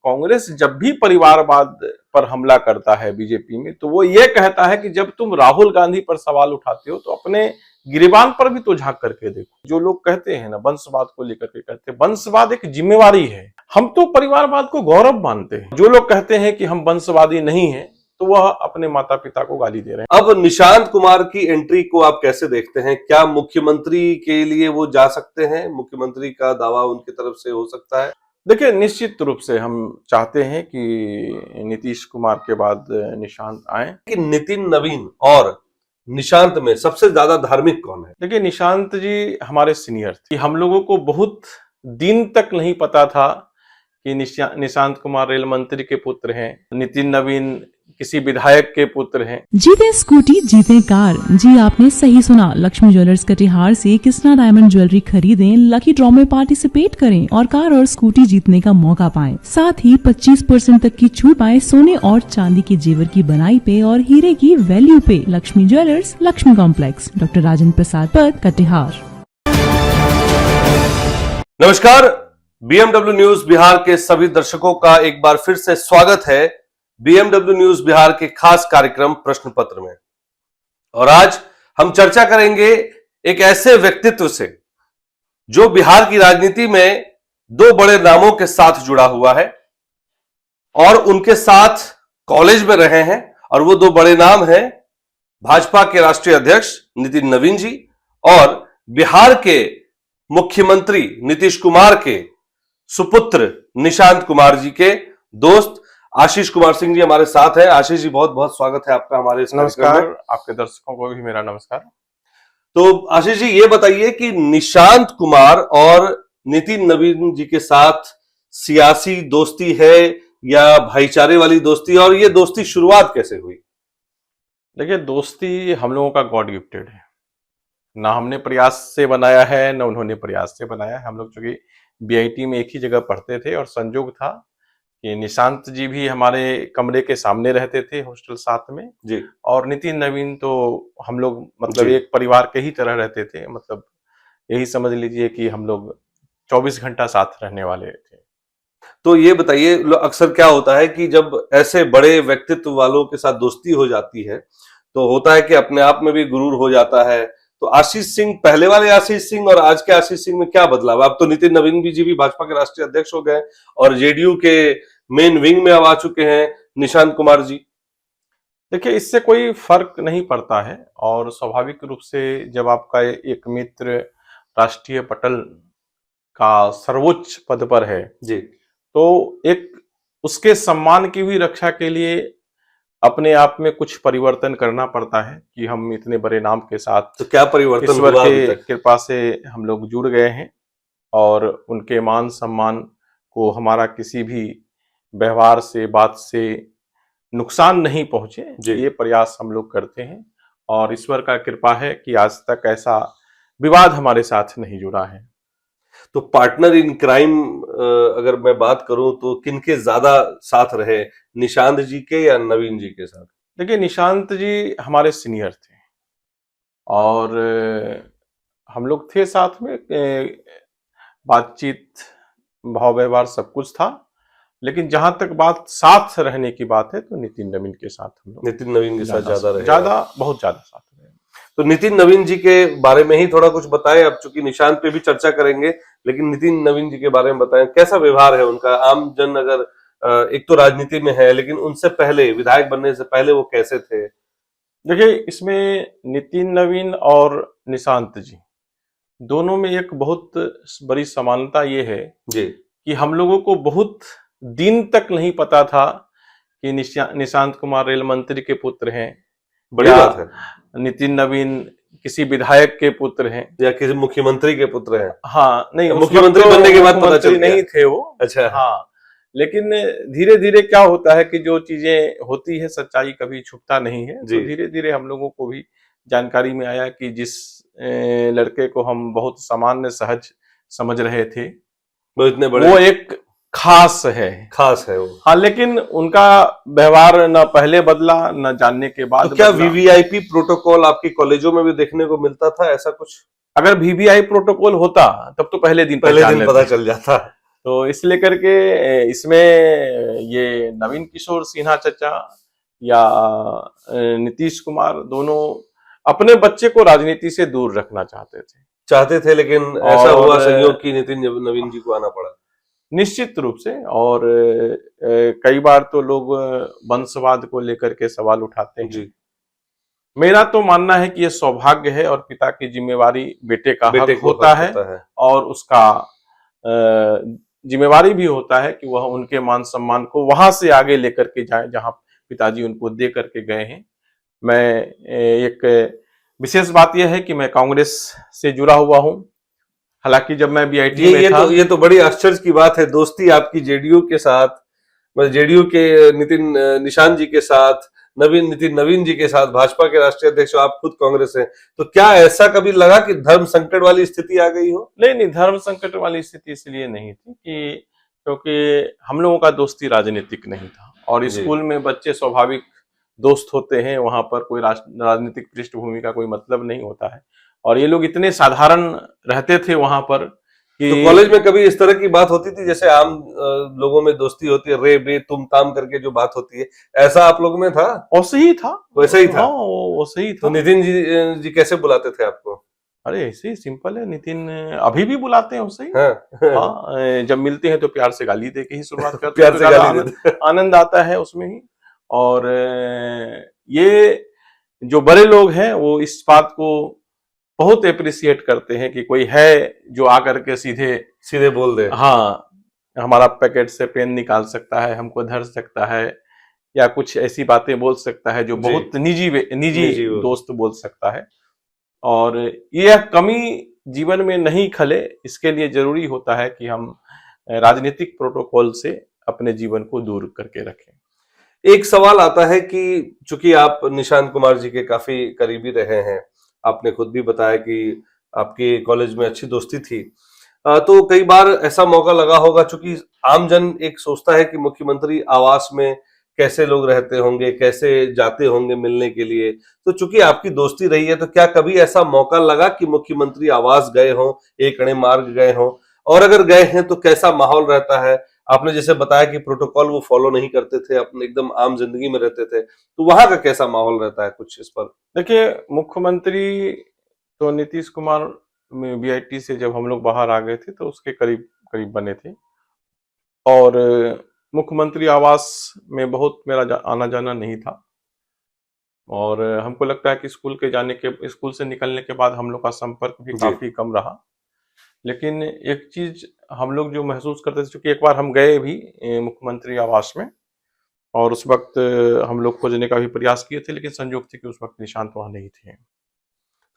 कांग्रेस जब भी परिवारवाद पर हमला करता है बीजेपी में, तो वो ये कहता है कि जब तुम राहुल गांधी पर सवाल उठाते हो तो अपने गिरेबान पर भी तो झांक करके देखो। जो लोग कहते हैं ना वंशवाद को लेकर के, कहते हैं वंशवाद एक जिम्मेवारी है, हम तो परिवारवाद को गौरव मानते हैं। जो लोग कहते हैं कि हम वंशवादी नहीं है, तो वह अपने माता पिता को गाली दे रहे हैं। अब निशांत कुमार की एंट्री को आप कैसे देखते हैं? क्या मुख्यमंत्री के लिए वो जा सकते हैं? मुख्यमंत्री का दावा उनकी तरफ से हो सकता है? देखिए, निश्चित रूप से हम चाहते हैं कि नीतीश कुमार के बाद निशांत आए। कि नितिन नवीन और निशांत में सबसे ज्यादा धार्मिक कौन है? देखिए, निशांत जी हमारे सीनियर थे। हम लोगों को बहुत दिन तक नहीं पता था कि निशांत कुमार रेल मंत्री के पुत्र हैं, नितिन नवीन किसी विधायक के पुत्र हैं। जीते स्कूटी जीते कार। जी आपने सही सुना, लक्ष्मी ज्वेलर्स कटिहार से कृष्णा डायमंड ज्वेलरी खरीदें, लकी ड्रॉ में पार्टिसिपेट करें और कार और स्कूटी जीतने का मौका पाएं। साथ ही 25% तक की छूट पाएं सोने और चांदी के जेवर की बनाई पे और हीरे की वैल्यू पे। Lakshmi jewellers, Lakshmi complex, doctor Rajendra Prasad पथ, कटिहार। नमस्कार, बीएमडब्ल्यू न्यूज बिहार के सभी दर्शकों का एक बार फिर से स्वागत है बीएमडब्ल्यू न्यूज बिहार के खास कार्यक्रम प्रश्न पत्र में। और आज हम चर्चा करेंगे एक ऐसे व्यक्तित्व से जो बिहार की राजनीति में दो बड़े नामों के साथ जुड़ा हुआ है और उनके साथ कॉलेज में रहे हैं। और वो दो बड़े नाम हैं भाजपा के राष्ट्रीय अध्यक्ष नितिन नवीन जी और बिहार के मुख्यमंत्री नीतीश कुमार के सुपुत्र निशांत कुमार जी के दोस्त आशीष कुमार सिंह जी हमारे साथ हैं। आशीष जी, बहुत बहुत स्वागत है आपका हमारे इस नमस्कार, आपके दर्शकों को भी मेरा नमस्कार। तो आशीष जी, ये बताइए कि निशांत कुमार और नितिन नवीन जी के साथ सियासी दोस्ती है या भाईचारे वाली दोस्ती, और ये दोस्ती शुरुआत कैसे हुई? देखिए, दोस्ती हम लोगों का गॉड गिफ्टेड है, ना हमने प्रयास से बनाया है ना उन्होंने प्रयास से बनाया है। हम लोग चूंकि बीआईटी में एक ही जगह पढ़ते थे और संयोग था कि निशांत जी भी हमारे कमरे के सामने रहते थे हॉस्टल साथ में जी, और नितिन नवीन तो हम लोग मतलब एक परिवार के ही तरह रहते थे। मतलब यही समझ लीजिए कि हम लोग 24 घंटा साथ रहने वाले थे। तो ये बताइए, अक्सर क्या होता है कि जब ऐसे बड़े व्यक्तित्व वालों के साथ दोस्ती हो जाती है तो होता है कि अपने आप में भी गुरूर हो जाता है। तो आशीष सिंह, पहले वाले आशीष सिंह और आज के आशीष सिंह में क्या बदलाव? अब तो नितिन नवीन जी भी भाजपा के राष्ट्रीय अध्यक्ष हो गए और जेडीयू के मेन विंग में अब आ चुके हैं निशांत कुमार जी। देखिए, इससे कोई फर्क नहीं पड़ता है और स्वाभाविक रूप से जब आपका एक मित्र राष्ट्रीय पटल का सर्वोच्च पद पर है जी, तो एक उसके सम्मान की भी रक्षा के लिए अपने आप में कुछ परिवर्तन करना पड़ता है कि हम इतने बड़े नाम के साथ, तो क्या परिवर्तन ईश्वर हुआ के कृपा से हम लोग जुड़ गए हैं और उनके मान सम्मान को हमारा किसी भी व्यवहार से, बात से नुकसान नहीं पहुंचे, ये प्रयास हम लोग करते हैं। और ईश्वर का कृपा है कि आज तक ऐसा विवाद हमारे साथ नहीं जुड़ा है। तो पार्टनर इन क्राइम अगर मैं बात करूं तो किनके ज्यादा साथ रहे, निशांत जी के या नवीन जी के साथ? देखिए, निशांत जी हमारे सीनियर थे और हम लोग थे साथ में, बातचीत, भाव व्यवहार सब कुछ था। लेकिन जहां तक बात साथ रहने की बात है तो नितिन नवीन के साथ हम लोग, नितिन नवीन के साथ ज्यादा रहे, बहुत ज्यादा साथ रहे। तो नितिन नवीन जी के बारे में ही थोड़ा कुछ बताएं। अब चूंकि निशांत पे भी चर्चा करेंगे, लेकिन नितिन नवीन जी के बारे में बताएं, कैसा व्यवहार है उनका? आम जन अगर एक तो राजनीति में है, लेकिन उनसे पहले, विधायक बनने से पहले वो कैसे थे? देखिए, इसमें नितिन नवीन और निशांत जी दोनों में एक बहुत बड़ी समानता ये है जी कि हम लोगों को बहुत दिन तक नहीं पता था कि निशांत कुमार रेल मंत्री के पुत्र हैं, बड़ी बात है। नितिन नवीन किसी विधायक के पुत्र हैं या किसी मुख्यमंत्री के पुत्र हैं। हाँ, नहीं, मुख्यमंत्री बनने के बाद पता चल गया। नहीं थे वो। अच्छा, हाँ, लेकिन धीरे धीरे क्या होता है कि जो चीजें होती है, सच्चाई कभी छुपता नहीं है। तो धीरे धीरे हम लोगों को भी जानकारी में आया कि जिस लड़के को हम बहुत सामान्य सहज समझ रहे थे वो इतने बड़े, वो एक खास है वो। हाँ, लेकिन उनका व्यवहार न पहले बदला न जानने के बाद। तो क्या वीवीआईपी प्रोटोकॉल आपकी कॉलेजों में भी देखने को मिलता था ऐसा कुछ? अगर वीवीआई प्रोटोकॉल होता तब तो पहले दिन पता चल जाता। तो इस लेकर के इसमें ये नवीन किशोर सिन्हा चचा या नीतीश कुमार दोनों अपने बच्चे को राजनीति से दूर रखना चाहते थे, लेकिन ऐसा और हुआ संयोग कि नितिन नवीन जी को आना पड़ा। निश्चित रूप से। और कई बार तो लोग वंशवाद को लेकर के सवाल उठाते हैं जी। मेरा तो मानना है कि ये सौभाग्य है और पिता की जिम्मेवारी बेटे का बेटे हक को होता हक है होता है। और उसका जिम्मेवारी भी होता है कि वह उनके मान सम्मान को वहां से आगे लेकर के जाए जहां पिताजी उनको दे करके गए हैं। मैं एक विशेष बात यह है कि मैं कांग्रेस से जुड़ा हुआ हूं, हालांकि जब मैं बीआईटी में था। ये तो बड़ी आश्चर्य की बात है, दोस्ती आपकी जेडीयू के साथ, मतलब जेडीयू के निशान जी के साथ, नितिन नवीन जी के साथ, भाजपा के राष्ट्रीय अध्यक्ष, आप खुद कांग्रेस हैं, तो क्या ऐसा कभी लगा कि धर्म संकट वाली स्थिति आ गई हो? नहीं, धर्म संकट वाली स्थिति इसलिए नहीं थी कि क्योंकि हम लोगों का दोस्ती राजनीतिक नहीं था और स्कूल में बच्चे स्वाभाविक दोस्त होते हैं, वहां पर कोई राजनीतिक पृष्ठभूमि का कोई मतलब नहीं होता है और ये लोग इतने साधारण रहते थे वहां पर कि। तो कॉलेज में कभी इस तरह की बात होती थी जैसे आम लोगों में दोस्ती होती है, रे बे तुम ताम करके जो बात होती है, ऐसा आप लोगों में था? वैसे ही था, वैसा ही था। हाँ, वैसे ही था। तो नितिन जी कैसे बुलाते थे आपको? अरे ऐसे ही सिंपल है, नितिन अभी भी बुलाते हैं वैसे ही। हाँ। हाँ, जब मिलते हैं तो प्यार से गाली दे के ही शुरुआत करते हैं, प्यार से गाली देते। आनंद आता है उसमें ही। और ये जो बड़े लोग हैं वो इस बात को बहुत एप्रिसिएट करते हैं कि कोई है जो आकर के सीधे बोल दे। हाँ, हमारा पैकेट से पेन निकाल सकता है, हमको धर सकता है या कुछ ऐसी बातें बोल सकता है जो बहुत निजी दोस्त बोल सकता है। और यह कमी जीवन में नहीं खले, इसके लिए जरूरी होता है कि हम राजनीतिक प्रोटोकॉल से अपने जीवन को दूर करके रखें। एक सवाल आता है कि चूंकि आप निशांत कुमार जी के काफी करीबी रहे हैं, आपने खुद भी बताया कि आपके कॉलेज में अच्छी दोस्ती थी, तो कई बार ऐसा मौका लगा होगा, चूंकि आमजन एक सोचता है कि मुख्यमंत्री आवास में कैसे लोग रहते होंगे, कैसे जाते होंगे मिलने के लिए, तो चूंकि आपकी दोस्ती रही है, तो क्या कभी ऐसा मौका लगा कि मुख्यमंत्री आवास गए हो, एक अणे मार्ग गए हो, और अगर गए हैं तो कैसा माहौल रहता है? आपने जैसे बताया कि प्रोटोकॉल वो फॉलो नहीं करते थे, अपने एकदम आम जिंदगी में रहते थे, तो वहां का कैसा माहौल रहता है, कुछ इस पर? देखिए, मुख्यमंत्री तो नीतीश कुमार में बीआईटी से जब हम लोग बाहर आ गए थे तो उसके करीब करीब बने थे और मुख्यमंत्री आवास में बहुत मेरा आना जाना नहीं था और हमको लगता है कि स्कूल से निकलने के बाद हम लोग का संपर्क भी काफी कम रहा। लेकिन एक चीज हम लोग जो महसूस करते थे, क्योंकि एक बार हम गए भी मुख्यमंत्री आवास में और उस वक्त हम लोग खोजने का भी प्रयास किए थे, लेकिन संयोग थे कि उस वक्त निशांत वहां नहीं थे।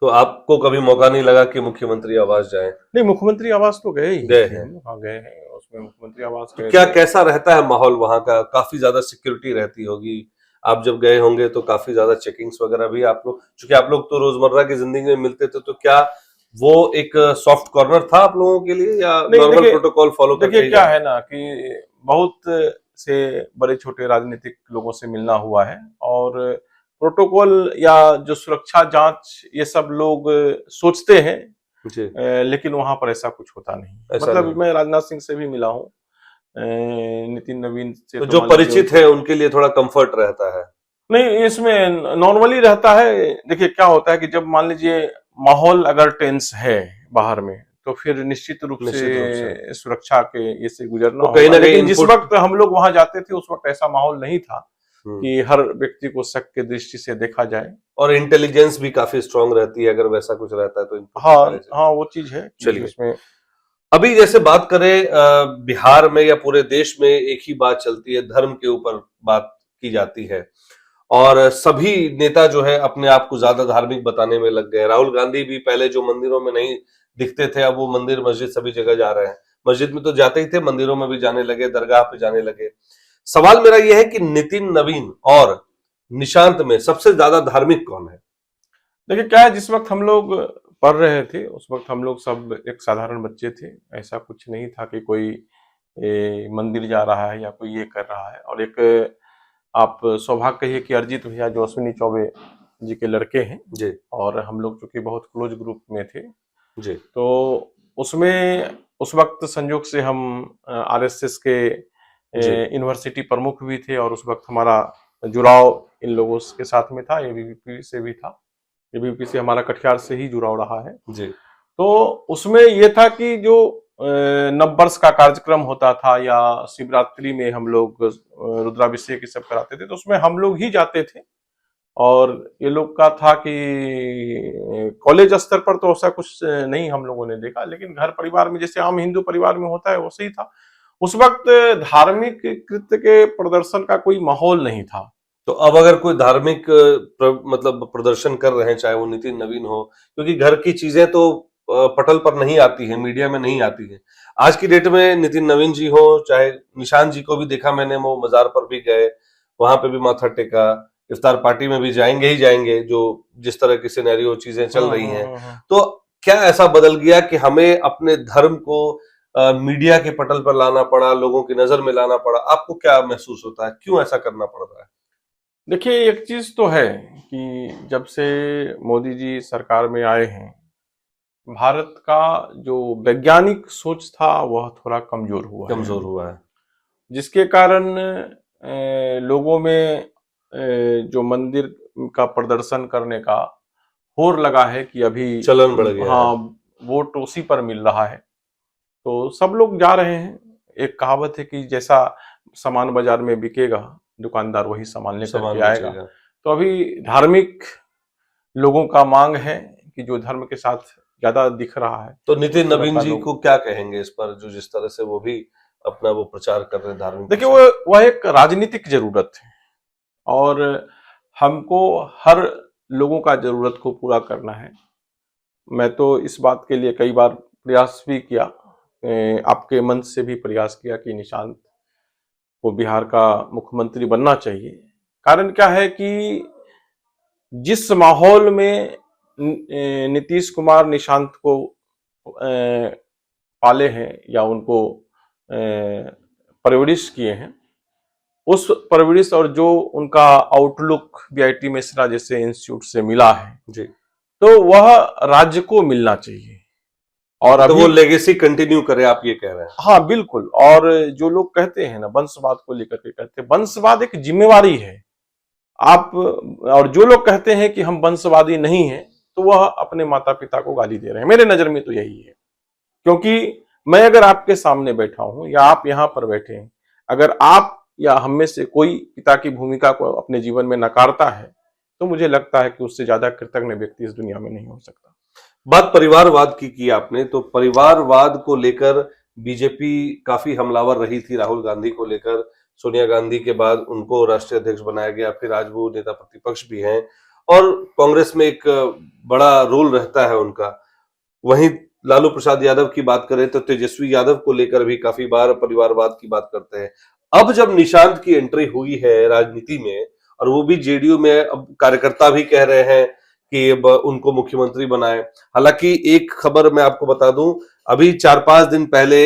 तो आपको कभी मौका नहीं लगा कि मुख्यमंत्री आवास जाए? नहीं, मुख्यमंत्री आवास तो गए हैं। हाँ, गए हैं, उसमें मुख्यमंत्री आवास तो क्या कैसा रहता है माहौल वहां का? काफी ज्यादा सिक्योरिटी रहती होगी, आप जब गए होंगे तो काफी ज्यादा चेकिंग्स वगैरह भी, आप लोग चूंकि आप लोग तो रोजमर्रा की जिंदगी में मिलते थे, तो क्या वो एक सॉफ्ट कॉर्नर था आप लोगों के लिए या नॉर्मल प्रोटोकॉल फॉलो करके? देखिए, क्या है ना कि बहुत से बड़े छोटे राजनीतिक लोगों से मिलना हुआ है और प्रोटोकॉल या जो सुरक्षा जांच ये सब लोग सोचते हैं जी। लेकिन वहां पर ऐसा कुछ होता नहीं। मतलब मैं राजनाथ सिंह से भी मिला हूँ, नितिन नवीन से, तो जो परिचित है उनके लिए थोड़ा कंफर्ट रहता है? नहीं, इसमें नॉर्मली रहता है। देखिए, क्या होता है कि जब मान लीजिए माहौल अगर टेंस है बाहर में, तो फिर निश्चित रूप से सुरक्षा के ये से गुजरना होगा। लेकिन जिस वक्त हम लोग वहां जाते थे उस वक्त ऐसा माहौल नहीं था कि हर व्यक्ति को शक के दृष्टि से देखा जाए, और इंटेलिजेंस भी काफी स्ट्रांग रहती है अगर वैसा कुछ रहता है तो। हाँ, वो चीज है। चलिए, इसमें अभी जैसे बात करें, बिहार में या पूरे देश में एक ही बात चलती है, धर्म के ऊपर बात की जाती है और सभी नेता जो है अपने आप को ज्यादा धार्मिक बताने में लग गए। राहुल गांधी भी पहले जो मंदिरों में नहीं दिखते थे, अब वो मंदिर मस्जिद सभी जगह जा रहे हैं। मस्जिद में तो जाते ही थे, मंदिरों में भी जाने लगे, दरगाह पे जाने लगे। सवाल मेरा यह है कि नितिन नवीन और निशांत में सबसे ज्यादा धार्मिक कौन है? देखिए, क्या है, जिस वक्त हम लोग पढ़ रहे थे उस वक्त हम लोग सब एक साधारण बच्चे थे। ऐसा कुछ नहीं था कि कोई मंदिर जा रहा है या कोई ये कर रहा है। और एक आप सौभाग्य कहिए कि अरिजीत भैया जो अश्विनी चौबे जी के लड़के हैं जी, और हम लोग चूंकि बहुत क्लोज ग्रुप में थे जी, तो उसमें उस वक्त संयोग से हम आरएसएस के जी। यूनिवर्सिटी प्रमुख भी थे और उस वक्त हमारा जुड़ाव इन लोगों के साथ में था, एबीवीपी से भी था। एबीवीपी से हमारा कटिहार से ही जुड़ाव रहा है। जी। तो उसमें ये था कि जो नववर्ष का कार्यक्रम होता था या शिवरात्रि में हम लोग रुद्राभिषेक ये सब कराते थे, तो उसमें हम लोग ही जाते थे। और ये लोग का था कि कॉलेज स्तर पर तो ऐसा कुछ नहीं हम लोगों ने देखा, लेकिन घर परिवार में जैसे आम हिंदू परिवार में होता है वैसे ही था। उस वक्त धार्मिक कृत्य के प्रदर्शन का कोई माहौल नहीं था। तो अब अगर कोई धार्मिक मतलब प्रदर्शन कर रहे हैं, चाहे वो नितिन नवीन हो, क्योंकि घर की चीजें तो पटल पर नहीं आती है, मीडिया में नहीं आती है। आज की डेट में नितिन नवीन जी हो, चाहे निशांत जी को भी देखा मैंने, वो मजार पर भी गए, वहां पे भी माथा टेका, इफ्तार पार्टी में भी जाएंगे ही जाएंगे, जो जिस तरह की सिनेरियो चीजें चल रही हैं। तो क्या ऐसा बदल गया कि हमें अपने धर्म को मीडिया के पटल पर लाना पड़ा, लोगों की नजर में लाना पड़ा? आपको क्या महसूस होता है, क्यों ऐसा करना पड़ रहा है? देखिए, एक चीज तो है कि जब से मोदी जी सरकार में आए हैं, भारत का जो वैज्ञानिक सोच था वह थोड़ा कमजोर हुआ है, जिसके कारण लोगों में जो मंदिर का प्रदर्शन करने का होड़ लगा है कि अभी चलन बढ़ गया। हाँ, वोट उसी पर मिल रहा है, तो सब लोग जा रहे हैं। एक कहावत है कि जैसा सामान बाजार में बिकेगा, दुकानदार वही सामान लेकर के आएगा। तो अभी धार्मिक लोगों का मांग है कि जो धर्म के साथ ज्यादा दिख रहा है। तो नितिन नवीन जी को क्या कहेंगे इस पर, जो जिस तरह से वो भी अपना वो प्रचार कर रहे हैं धार्मिक? देखिए, वह एक राजनीतिक जरूरत है और हमको हर लोगों का जरूरत को पूरा करना है। मैं तो इस बात के लिए कई बार प्रयास भी किया, आपके मंच से भी प्रयास किया कि निशांत को बिहार का मुख्यमंत्री बनना चाहिए। कारण क्या है कि जिस माहौल में नीतीश कुमार निशांत को पाले हैं या उनको परवरिश किए हैं, उस परवरिश और जो उनका आउटलुक बीआईटी मिश्रा जैसे इंस्टीट्यूट से मिला है जी, तो वह राज्य को मिलना चाहिए। और तो वो लेगेसी कंटिन्यू करे, आप ये कह रहे हैं? हाँ, बिल्कुल। और जो लोग कहते हैं ना वंशवाद को लेकर के, कहते हैं वंशवाद एक जिम्मेवारी है। आप और जो लोग कहते हैं कि हम वंशवादी नहीं हैं, तो वह अपने माता पिता को गाली दे रहे हैं। मेरे नजर में तो यही है, क्योंकि मैं अगर आपके सामने बैठा हूं या आप यहाँ पर बैठे हैं, अगर आप या हम में से कोई पिता की भूमिका को अपने जीवन में नकारता है, तो मुझे लगता है कि उससे ज्यादा कृतज्ञ व्यक्ति इस दुनिया में नहीं हो सकता। बात परिवारवाद की आपने, तो परिवारवाद को लेकर बीजेपी काफी हमलावर रही थी राहुल गांधी को लेकर। सोनिया गांधी के बाद उनको राष्ट्रीय अध्यक्ष बनाया गया, फिर आज वो नेता प्रतिपक्ष भी हैं और कांग्रेस में एक बड़ा रोल रहता है उनका। वहीं लालू प्रसाद यादव की बात करें तो तेजस्वी यादव को लेकर भी काफी बार परिवारवाद की बात करते हैं। अब जब निशांत की एंट्री हुई है राजनीति में, और वो भी जेडीयू में, अब कार्यकर्ता भी कह रहे हैं कि अब उनको मुख्यमंत्री बनाए। हालांकि एक खबर मैं आपको बता दूं, अभी 4-5 दिन पहले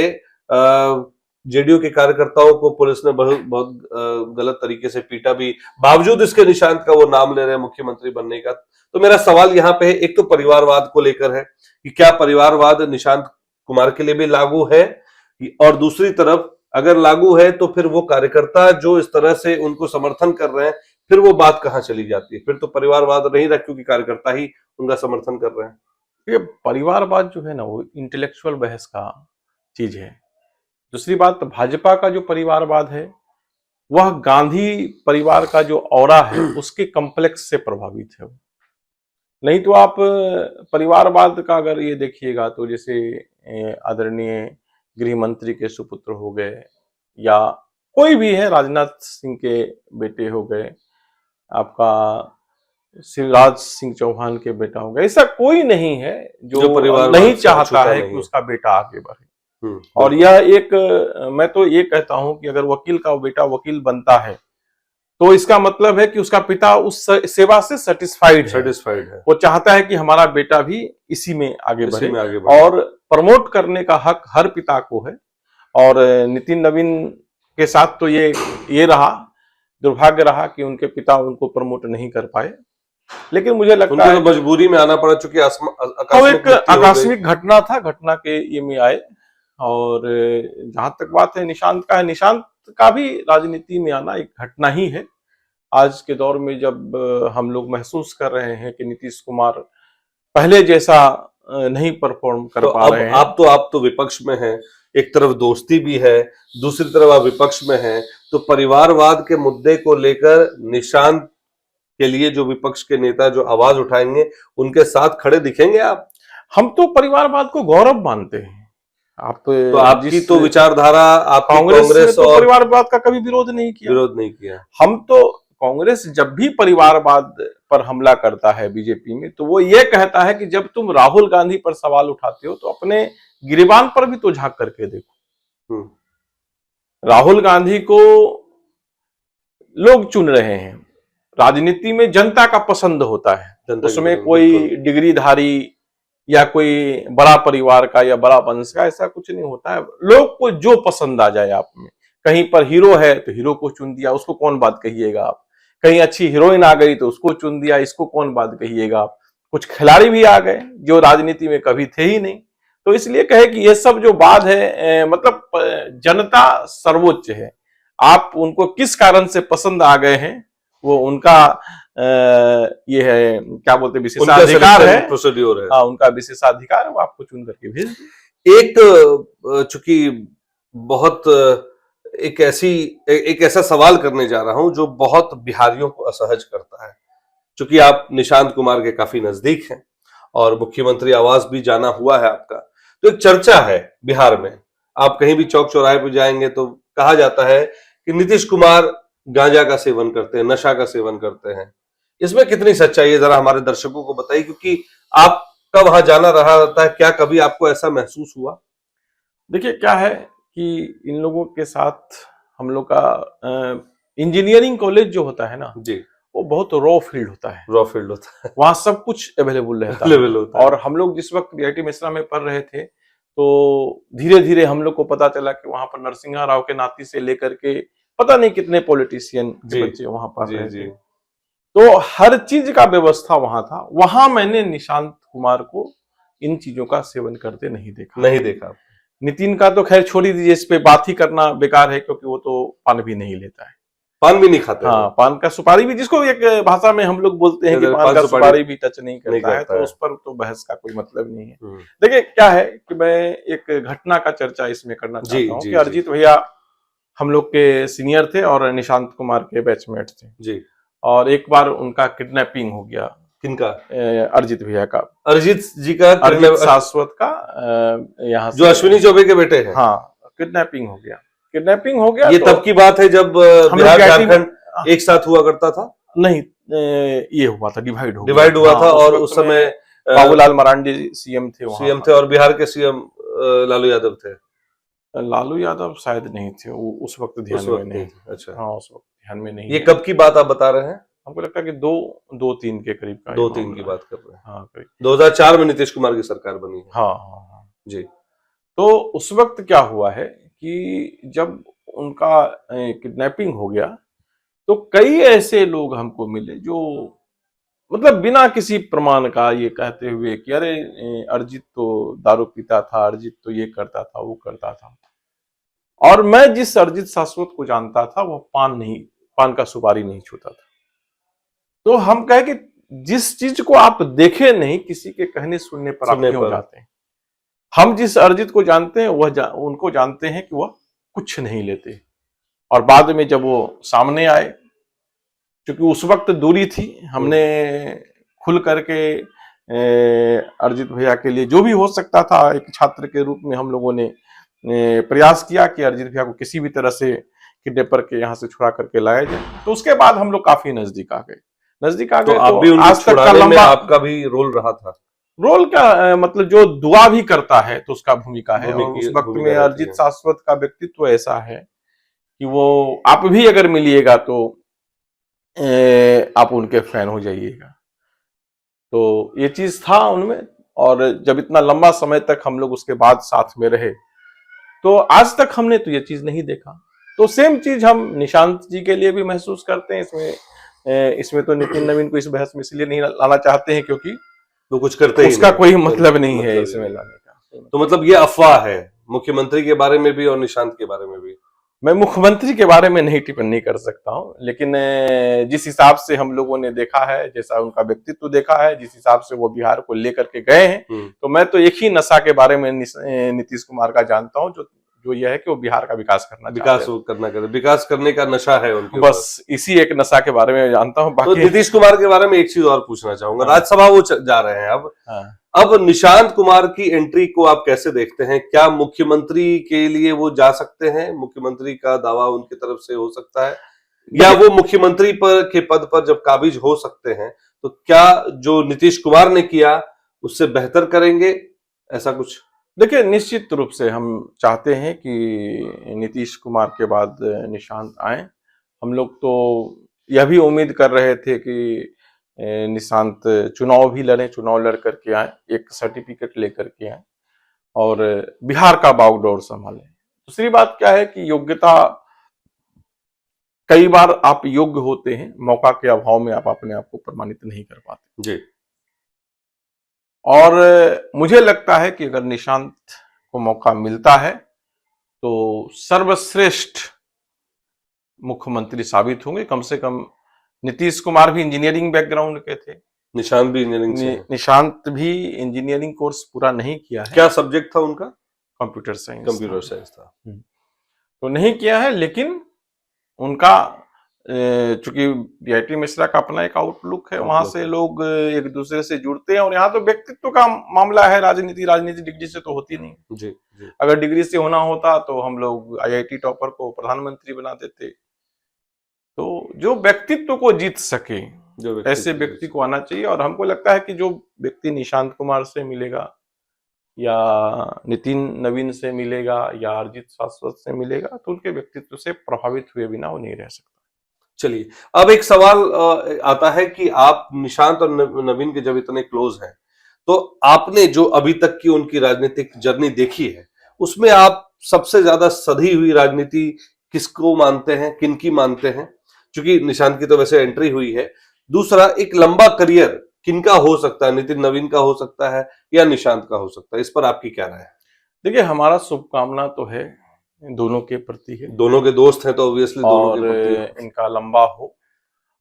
जेडीयू के कार्यकर्ताओं को पुलिस ने बहुत गलत तरीके से पीटा भी, बावजूद इसके निशांत का वो नाम ले रहे हैं मुख्यमंत्री बनने का। तो मेरा सवाल यहाँ पे एक तो परिवारवाद को लेकर है कि क्या परिवारवाद निशांत कुमार के लिए भी लागू है, और दूसरी तरफ अगर लागू है तो फिर वो कार्यकर्ता जो इस तरह से उनको समर्थन कर रहे हैं, फिर वो बात कहाँ चली जाती है? फिर तो परिवारवाद नहीं रहा, क्योंकि कार्यकर्ता ही उनका समर्थन कर रहे हैं। ये परिवारवाद जो है ना, वो इंटेलेक्चुअल बहस का चीज है। दूसरी बात, भाजपा का जो परिवारवाद है वह गांधी परिवार का जो ऑरा है उसके कॉम्प्लेक्स से प्रभावित है। नहीं तो आप परिवारवाद का अगर ये देखिएगा तो जैसे आदरणीय गृह मंत्री के सुपुत्र हो गए या कोई भी है, राजनाथ सिंह के बेटे हो गए, आपका शिवराज सिंह चौहान के बेटा हो गए, ऐसा कोई नहीं है जो परिवार नहीं चाहता है कि उसका बेटा आगे बढ़े। और यह एक, मैं तो ये कहता हूं कि अगर वकील का बेटा वकील बनता है तो इसका मतलब है कि उसका पिता उस सेवा से सेटिस्फाइड है। वो चाहता है कि हमारा बेटा भी इसी में आगे बढ़े, और प्रमोट करने का हक हर पिता को है। और नितिन नवीन के साथ तो ये रहा, दुर्भाग्य रहा कि उनके पिता उनको प्रमोट नहीं कर पाए। लेकिन मुझे लगता है मजबूरी में आना पड़ा, चूंकि एक आकस्मिक घटना था, घटना के ये में आए और जहां तक बात है निशांत का है, निशांत का भी राजनीति में आना एक घटना ही है। आज के दौर में जब हम लोग महसूस कर रहे हैं कि नीतीश कुमार पहले जैसा नहीं परफॉर्म कर पा रहे हैं। आप तो विपक्ष में हैं, एक तरफ दोस्ती भी है, दूसरी तरफ आप विपक्ष में हैं, तो परिवारवाद के मुद्दे को लेकर निशांत के लिए जो विपक्ष के नेता जो आवाज उठाएंगे उनके साथ खड़े दिखेंगे आप? हम तो परिवारवाद को गौरव मानते हैं। आप तो आपकी तो विचारधारा, आप कांग्रेस तो परिवारवाद का कभी विरोध नहीं किया। हम तो कांग्रेस जब भी परिवारवाद पर हमला करता है बीजेपी में, तो वो ये कहता है कि जब तुम राहुल गांधी पर सवाल उठाते हो तो अपने गिरेबान पर भी तो झांक करके देखो। राहुल गांधी को लोग चुन रहे हैं, राजनीति में जनता का पसंद होता है, उसमें कोई डिग्रीधारी या कोई बड़ा परिवार का या बड़ा वंश का ऐसा कुछ नहीं होता है। लोग को जो पसंद आ जाए आप में, कहीं पर हीरो है तो हीरो को चुन दिया, उसको कौन बात कहिएगा आप। कहीं अच्छी हीरोइन आ गई तो उसको चुन दिया, इसको कौन बात कहिएगा आप। कुछ खिलाड़ी भी आ गए जो राजनीति में कभी थे ही नहीं, तो इसलिए कहे कि ये सब जो बात है मतलब जनता सर्वोच्च है। आप उनको किस कारण से पसंद आ गए हैं वो उनका ये है, क्या बोलते हैं, विशेषाधिकार है, प्रोसीड्योर है। हाँ, उनका विशेषाधिकार है, वो आपको चुन करके भेज दे। एक चूंकि बहुत एक ऐसा सवाल करने जा रहा हूं जो बहुत बिहारियों को असहज करता है। चूंकि आप निशांत कुमार के काफी नजदीक हैं और मुख्यमंत्री आवास भी जाना हुआ है आपका, तो एक चर्चा है बिहार में, आप कहीं भी चौक चौराहे पर जाएंगे तो कहा जाता है कि नीतीश कुमार गांजा का सेवन करते हैं, नशा का सेवन करते हैं। इसमें कितनी सच्चाई है, जरा हमारे दर्शकों को बताइए, क्योंकि आपका वहां जाना रहा रहता है। क्या कभी आपको ऐसा महसूस हुआ? देखिए क्या है कि इन लोगों के साथ हम लोग का इंजीनियरिंग कॉलेज जो होता है ना जी, वो बहुत रॉ फील्ड होता है, वहां सब कुछ अवेलेबल रहता है। और हम लोग जिस वक्त बीआईटी मिश्रा में पढ़ रहे थे तो धीरे धीरे हम लोग को पता चला कि वहां पर नरसिंहा राव के नाती से लेकर के पता नहीं कितने पॉलिटिशियन के बच्चे वहां पढ़ रहे थे, तो हर चीज का व्यवस्था वहां था। वहां मैंने निशांत कुमार को इन चीजों का सेवन करते नहीं देखा। नितिन का तो खैर छोड़ ही दीजिए, इस पे बात ही करना बेकार है, क्योंकि वो तो पान भी नहीं लेता है, पान भी नहीं खाता। हाँ, पान का सुपारी भी, जिसको एक भाषा में हम लोग बोलते हैं कि पान का सुपारी भी टच नहीं करता है, तो उस पर तो बहस का कोई मतलब नहीं है। देखिए क्या है कि मैं एक घटना का चर्चा इसमें करना चाहता हूँ कि अरिजीत भैया हम लोग के सीनियर थे और निशांत कुमार के बैचमेट थे जी, और एक बार उनका किडनैपिंग हो गया। किनका? अरिजीत भैया का, अरिजीत जी का, अरिजीत शाश्वत का, यहाँ जो अश्विनी चौबे के बेटे हैं। हाँ, किडनैपिंग हो गया। ये तब की बात है जब बिहार झारखंड एक साथ हुआ करता था? नहीं, ये हुआ था, डिवाइड हुआ था, और उस समय बाबूलाल मरांडी सीएम थे और बिहार के सीएम लालू यादव थे। लालू यादव शायद नहीं थे उस वक्त, ध्यान में नहीं। अच्छा, हाँ, उस वक्त ध्यान में नहीं। ये कब की बात आप बता रहे हैं? हमको लगता है कि 2-3 के करीब का, 2-3 की बात कर रहे हैं। हाँ, करीब 2004 में नीतीश कुमार की सरकार बनी है। हाँ जी। तो उस वक्त क्या हुआ है कि जब उनका किडनैपिंग हो गया तो कई ऐसे लोग हमको मिले जो मतलब बिना किसी प्रमाण का ये कहते हुए कि अरे अरिजीत तो दारू पीता था, अरिजीत तो ये करता था, वो करता था। और मैं जिस अरिजीत शाश्वत को जानता था वो पान का सुपारी नहीं छूता था। तो हम कहे कि जिस चीज को आप देखे नहीं, किसी के कहने सुनने पर आप क्यों जाते हैं। हम जिस अरिजीत को जानते हैं उनको जानते हैं कि वह कुछ नहीं लेते, और बाद में जब वो सामने आए, क्योंकि उस वक्त दूरी थी, हमने खुल करके अरिजीत भैया के लिए जो भी हो सकता था एक छात्र के रूप में हम लोगों ने प्रयास किया कि अरिजीत भैया को किसी भी तरह से किडनैपर के यहाँ से छुड़ा करके लाया जाए। तो उसके बाद हम लोग काफी नजदीक आ गए। तो आप भी आज तक का लंबा आपका भी रोल रहा था। रोल का मतलब जो दुआ भी करता है तो उसका भूमिका है। और उस वक्त में अरिजीत शाश्वत का व्यक्तित्व ऐसा है कि वो आप भी अगर मिलिएगा तो आप उनके फैन हो जाइएगा। तो ये चीज था उनमें, और जब इतना लंबा समय तक हम लोग उसके बाद साथ में रहे तो आज तक हमने तो ये चीज नहीं देखा। तो सेम चीज हम निशांत जी के लिए भी महसूस करते हैं। इसमें तो नितिन नवीन को इस बहस में इसलिए नहीं लाना चाहते हैं क्योंकि तो कुछ करते ही उसका कोई मतलब नहीं है इसमें लाने का। तो मतलब ये अफवाह है मुख्यमंत्री के बारे में भी और निशांत के बारे में भी? मैं मुख्यमंत्री के बारे में नहीं टिप्पणी कर सकता हूं, लेकिन जिस हिसाब से हम लोगों ने देखा है, जैसा उनका व्यक्तित्व देखा है, जिस हिसाब से वो बिहार को लेकर के गए हैं, तो मैं तो एक ही नशा के बारे में नीतीश कुमार का जानता हूं, जो यह है कि वो बिहार का विकास करने का नशा है उनके, बस इसी एक नशा के बारे में जानता हूं। तो नीतीश कुमार के बारे में एक चीज और पूछना चाहूंगा, राज्यसभा वो जा रहे हैं अब निशांत कुमार की एंट्री को आप कैसे देखते हैं? क्या मुख्यमंत्री के लिए वो जा सकते हैं? मुख्यमंत्री का दावा उनकी तरफ से हो सकता है, या वो मुख्यमंत्री के पद पर जब काबिज हो सकते हैं तो क्या जो नीतीश कुमार ने किया उससे बेहतर करेंगे, ऐसा कुछ? देखिए, निश्चित रूप से हम चाहते हैं कि नीतीश कुमार के बाद निशांत आए। हम लोग तो यह भी उम्मीद कर रहे थे कि निशांत चुनाव भी लड़े, चुनाव लड़ करके आए, एक सर्टिफिकेट लेकर के आए और बिहार का बागडोर संभाले। दूसरी बात क्या है कि योग्यता, कई बार आप योग्य होते हैं, मौका के अभाव में आप अपने आप को प्रमाणित नहीं कर पाते जी। और मुझे लगता है कि अगर निशांत को मौका मिलता है तो सर्वश्रेष्ठ मुख्यमंत्री साबित होंगे। कम से कम नीतीश कुमार भी इंजीनियरिंग बैकग्राउंड के थे, निशांत भी इंजीनियरिंग से, निशांत भी इंजीनियरिंग कोर्स पूरा नहीं किया है। क्या सब्जेक्ट था उनका? कंप्यूटर साइंस था। तो नहीं किया है, लेकिन उनका चूंकि बीआईटी मिश्रा का अपना एक आउटलुक है, वहां से लोग एक दूसरे से जुड़ते हैं और यहाँ तो व्यक्तित्व का मामला है। राजनीति डिग्री से तो होती नहीं जी, जी। अगर डिग्री से होना होता तो हम लोग आईआईटी टॉपर को प्रधानमंत्री बना देते। तो जो व्यक्तित्व को जीत सके, ऐसे व्यक्ति को आना चाहिए और हमको लगता है कि जो व्यक्ति निशांत कुमार से मिलेगा या नितिन नवीन से मिलेगा या अरिजीत शाश्वत से मिलेगा तो उनके व्यक्तित्व से प्रभावित हुए बिना वो नहीं रह सकता। चलिए, अब एक सवाल आता है कि आप निशांत और नवीन के जब इतने क्लोज हैं तो आपने जो अभी तक की उनकी राजनीतिक जर्नी देखी है उसमें आप सबसे ज्यादा सधी हुई राजनीति किसको मानते हैं, किनकी मानते हैं? क्योंकि निशांत की तो वैसे एंट्री हुई है, दूसरा एक लंबा करियर किनका हो सकता है? नितिन नवीन का हो सकता है या निशांत का हो सकता है? इस पर आपकी क्या राय है? देखिए, हमारा शुभकामना तो है दोनों के प्रति है, दोनों के दोस्त हैं तो ऑब्वियसली दोनों के प्रति इनका लंबा हो।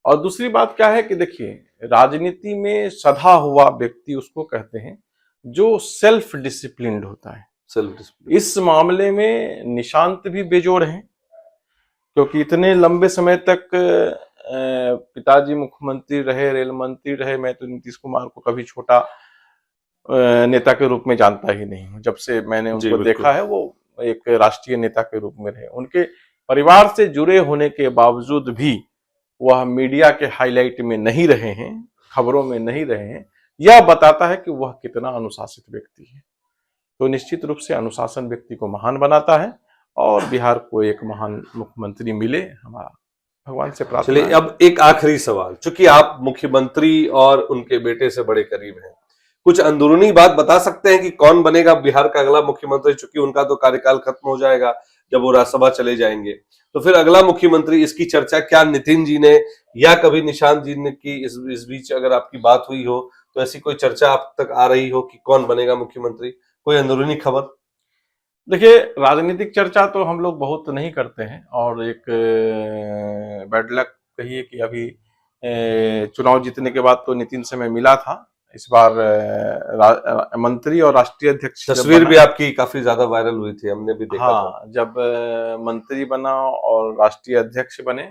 और दूसरी बात क्या है कि देखिए, राजनीति में सधा हुआ व्यक्ति उसको कहते हैं जो सेल्फ डिसिप्लिन्ड होता है। Self discipline. इस मामले में निशांत भी बेजोड़ हैं, क्योंकि इतने लंबे समय तक पिताजी मुख्यमंत्री रहे, रेल मंत्री रहे। मैं तो नीतीश कुमार को कभी छोटा नेता के रूप में जानता ही नहीं हूँ। जब से मैंने उनको देखा है वो एक राष्ट्रीय नेता के रूप में रहे। उनके परिवार से जुड़े होने के बावजूद भी वह मीडिया के हाईलाइट में नहीं रहे हैं, खबरों में नहीं रहे हैं। यह बताता है कि वह कितना अनुशासित व्यक्ति है। तो निश्चित रूप से अनुशासन व्यक्ति को महान बनाता है और बिहार को एक महान मुख्यमंत्री मिले, हमारा भगवान से प्रार्थना। चलिए, अब एक आखिरी सवाल, चूंकि आप मुख्यमंत्री और उनके बेटे से बड़े करीब हैं, कुछ अंदरूनी बात बता सकते हैं कि कौन बनेगा बिहार का अगला मुख्यमंत्री? चूंकि उनका तो कार्यकाल खत्म हो जाएगा जब वो राज्यसभा चले जाएंगे, तो फिर अगला मुख्यमंत्री, इसकी चर्चा क्या नितिन जी ने या कभी निशांत जी ने की? इस बीच अगर आपकी बात हुई हो तो ऐसी कोई चर्चा आप तक आ रही हो कि कौन बनेगा मुख्यमंत्री? कोई अंदरूनी खबर? देखिए, राजनीतिक चर्चा तो हम लोग बहुत नहीं करते हैं और एक बैड लक कहिए कि अभी चुनाव जीतने के बाद तो नितिन से मैं मिला था। इस बार मंत्री और राष्ट्रीय अध्यक्ष, तस्वीर भी आपकी काफी ज्यादा वायरल हुई थी, हमने भी देखा था। जब मंत्री बना और राष्ट्रीय अध्यक्ष बने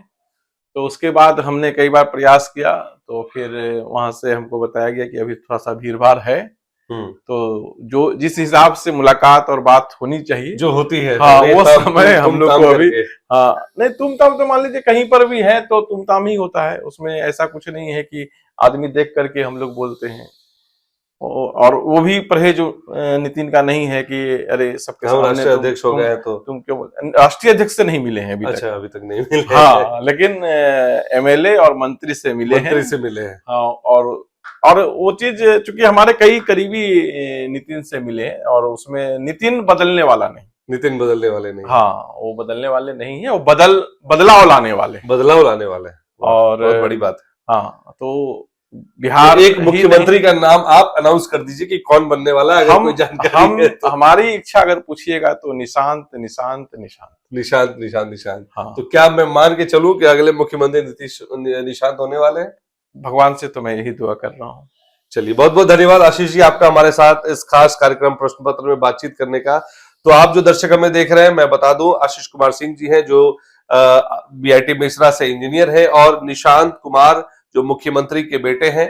तो उसके बाद हमने कई बार प्रयास किया, तो फिर वहां से हमको बताया गया कि अभी थोड़ा सा भीड़ भाड़ है। तो जो जिस हिसाब से मुलाकात और बात होनी चाहिए जो होती है, वो समय हम लोग को अभी नहीं, तुमताम तो मान लीजिए कहीं पर भी है तो तुमताम ही होता है। उसमें ऐसा कुछ नहीं है कि आदमी देख करके हम लोग बोलते हैं। और वो भी परहेज नितिन का नहीं है कि अरे सबके सामने राष्ट्रीय अध्यक्ष हो गए तो तुम क्यों? राष्ट्रीय अध्यक्ष से नहीं मिले हैं अभी तक। अभी तक नहीं मिले। हाँ, लेकिन एमएलए और मंत्री से मिले हैं। हाँ, और वो चीज चूंकि हमारे कई करीबी नितिन से मिले हैं और उसमें नितिन बदलने वाला नहीं। नितिन बदलने वाले नहीं। हाँ, वो बदलने वाले नहीं है, वो बदलाव लाने वाले हैं। और बहुत बड़ी बात है। हाँ, तो बिहार एक मुख्यमंत्री का नाम आप अनाउंस कर दीजिए कि कौन बनने वाला है, अगर कोई जानकारी है तो। हमारी इच्छा अगर पूछिएगा तो निशांत निशांत निशांत निशांत निशांत निशांत। हाँ। तो क्या मैं मान के चलूं कि अगले मुख्यमंत्री निशांत होने वाले हैं? भगवान से तो मैं यही दुआ कर रहा हूँ। चलिए, बहुत बहुत धन्यवाद आशीष जी आपका हमारे साथ इस खास कार्यक्रम प्रश्न पत्र में बातचीत करने का। तो आप जो दर्शक हमें देख रहे हैं, मैं बता दूं आशीष कुमार सिंह जी हैं जो बीआईटी मिश्रा से इंजीनियर है, और निशांत कुमार जो मुख्यमंत्री के बेटे हैं,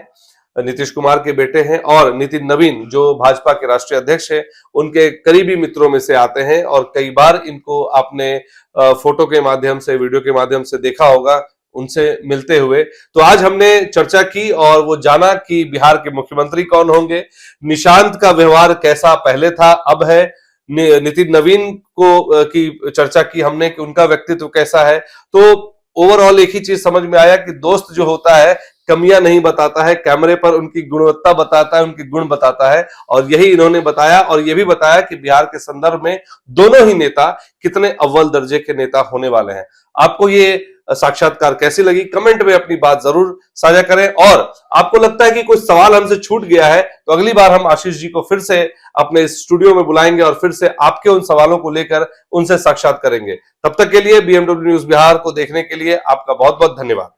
नीतीश कुमार के बेटे हैं, और नितिन नवीन जो भाजपा के राष्ट्रीय अध्यक्ष हैं, उनके करीबी मित्रों में से आते हैं। और कई बार इनको आपने फोटो के माध्यम से, वीडियो के माध्यम से देखा होगा उनसे मिलते हुए। तो आज हमने चर्चा की और वो जाना कि बिहार के मुख्यमंत्री कौन होंगे, निशांत का व्यवहार कैसा पहले था अब है, नितिन नवीन को की चर्चा की हमने कि उनका व्यक्तित्व कैसा है। तो ओवरऑल एक ही चीज समझ में आया कि दोस्त जो होता है कमियां नहीं बताता है, कैमरे पर उनकी गुणवत्ता बताता है, उनके गुण बताता है, और यही इन्होंने बताया। और यह भी बताया कि बिहार के संदर्भ में दोनों ही नेता कितने अव्वल दर्जे के नेता होने वाले हैं। आपको ये साक्षात्कार कैसी लगी, कमेंट में अपनी बात जरूर साझा करें। और आपको लगता है कि कोई सवाल हमसे छूट गया है तो अगली बार हम आशीष जी को फिर से अपने स्टूडियो में बुलाएंगे और फिर से आपके उन सवालों को लेकर उनसे साक्षात करेंगे। तब तक के लिए बीएमडब्ल्यू न्यूज बिहार को देखने के लिए आपका बहुत बहुत धन्यवाद।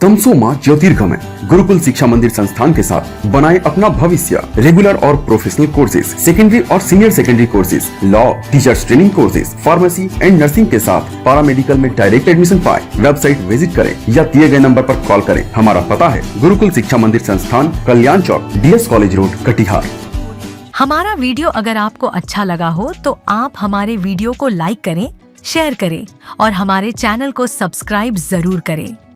तमसोमा ज्योतिर्गमय गुरुकुल शिक्षा मंदिर संस्थान के साथ बनाए अपना भविष्य। रेगुलर और प्रोफेशनल कोर्सेज, सेकेंडरी और senior secondary courses, law, teachers training courses, pharmacy and nursing के साथ पैरामेडिकल में डायरेक्ट एडमिशन पाए। वेबसाइट विजिट करें या दिए गए नंबर पर कॉल करें। हमारा पता है गुरुकुल शिक्षा मंदिर संस्थान, कल्याण चौक, DS कॉलेज रोड, कटिहार। हमारा वीडियो अगर आपको अच्छा लगा हो तो आप हमारे वीडियो को लाइक करें, शेयर करें और हमारे चैनल को सब्सक्राइब जरूर करें।